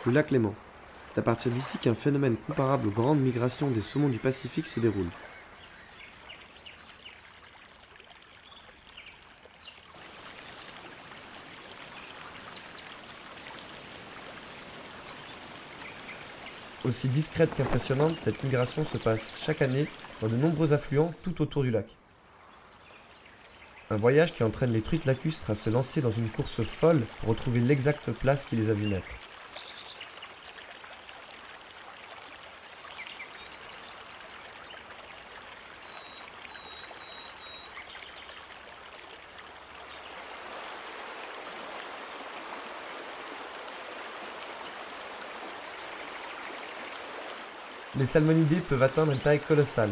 Le lac Léman. C'est à partir d'ici qu'un phénomène comparable aux grandes migrations des saumons du Pacifique se déroule. Aussi discrète qu'impressionnante, cette migration se passe chaque année dans de nombreux affluents tout autour du lac. Un voyage qui entraîne les truites lacustres à se lancer dans une course folle pour retrouver l'exacte place qui les a vus naître. Les salmonidés peuvent atteindre une taille colossale.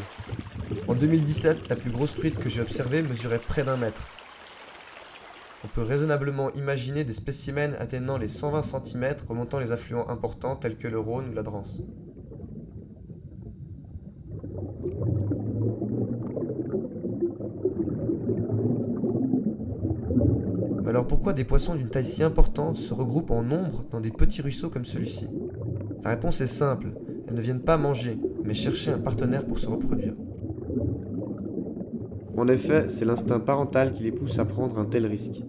En 2017, la plus grosse truite que j'ai observée mesurait près d'1 mètre. On peut raisonnablement imaginer des spécimens atteignant les 120 cm remontant les affluents importants tels que le Rhône ou la Drance. Mais alors pourquoi des poissons d'une taille si importante se regroupent en nombre dans des petits ruisseaux comme celui-ci? La réponse est simple, elles ne viennent pas manger, mais chercher un partenaire pour se reproduire. En effet, c'est l'instinct parental qui les pousse à prendre un tel risque.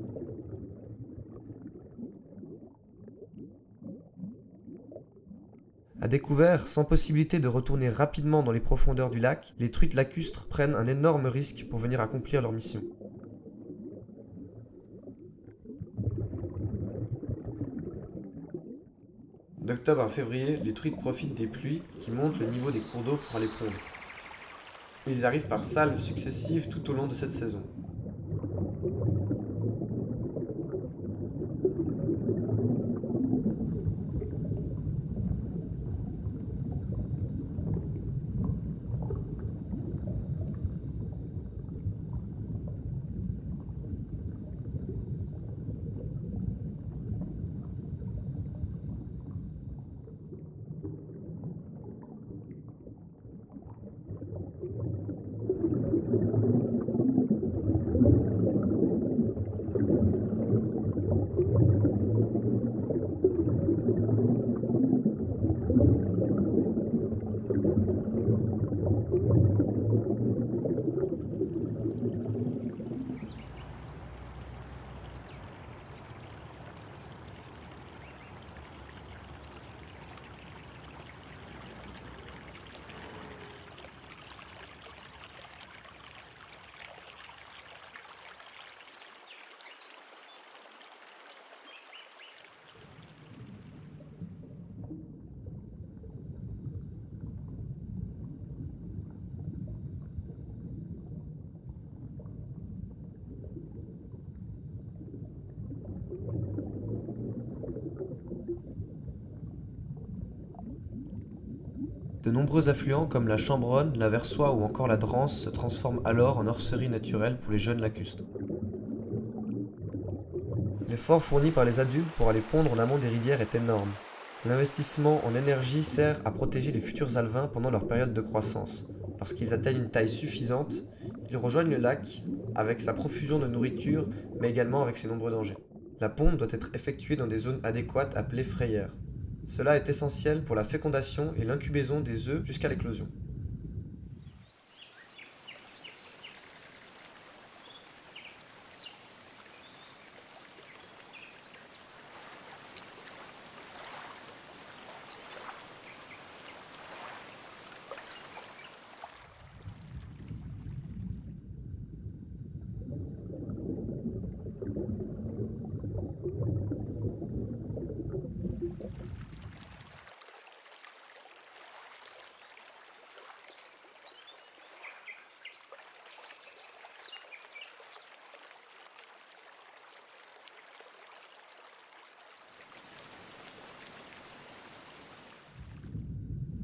À découvert, sans possibilité de retourner rapidement dans les profondeurs du lac, les truites lacustres prennent un énorme risque pour venir accomplir leur mission. D'octobre à février, les truites profitent des pluies qui montent le niveau des cours d'eau pour aller pondre. Ils arrivent par salves successives tout au long de cette saison. De nombreux affluents comme la Chambronne, la Versoix ou encore la Drance se transforment alors en orserie naturelle pour les jeunes lacustres. L'effort fourni par les adultes pour aller pondre en amont des rivières est énorme. L'investissement en énergie sert à protéger les futurs alevins pendant leur période de croissance. Lorsqu'ils atteignent une taille suffisante, ils rejoignent le lac avec sa profusion de nourriture, mais également avec ses nombreux dangers. La ponte doit être effectuée dans des zones adéquates appelées frayères. Cela est essentiel pour la fécondation et l'incubaison des œufs jusqu'à l'éclosion.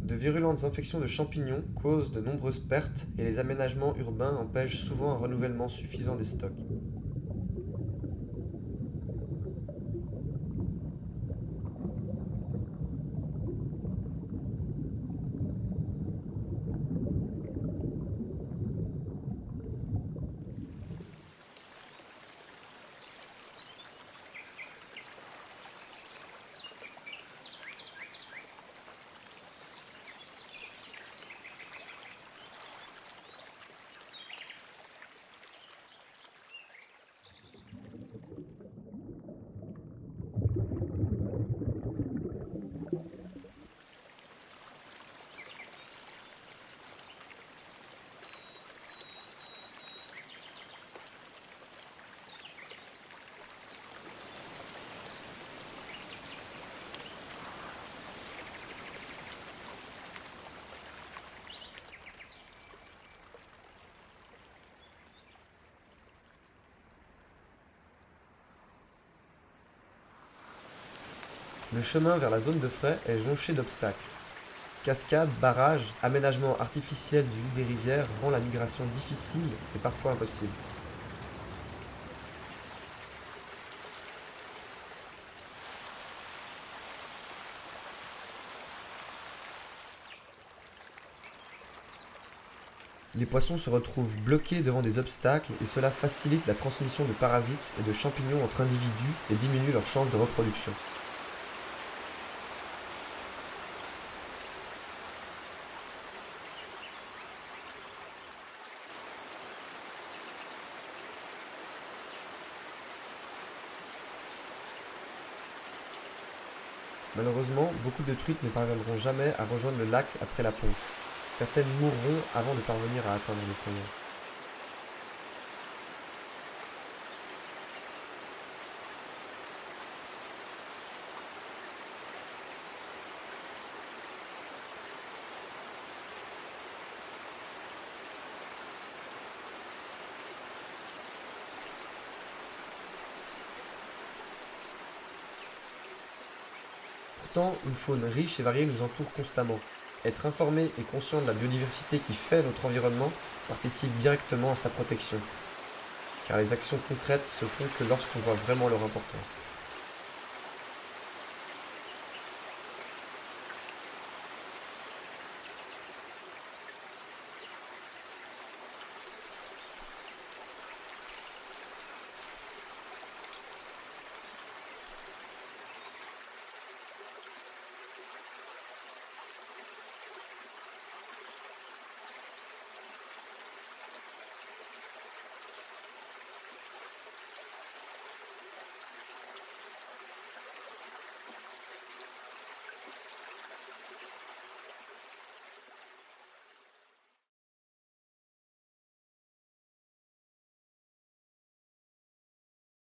De virulentes infections de champignons causent de nombreuses pertes et les aménagements urbains empêchent souvent un renouvellement suffisant des stocks. Le chemin vers la zone de frai est jonché d'obstacles. Cascades, barrages, aménagements artificiels du lit des rivières rend la migration difficile et parfois impossible. Les poissons se retrouvent bloqués devant des obstacles et cela facilite la transmission de parasites et de champignons entre individus et diminue leurs chances de reproduction. Malheureusement, beaucoup de truites ne parviendront jamais à rejoindre le lac après la ponte. Certaines mourront avant de parvenir à atteindre les fondements. Pourtant, une faune riche et variée nous entoure constamment. Être informé et conscient de la biodiversité qui fait notre environnement participe directement à sa protection, car les actions concrètes se font que lorsqu'on voit vraiment leur importance.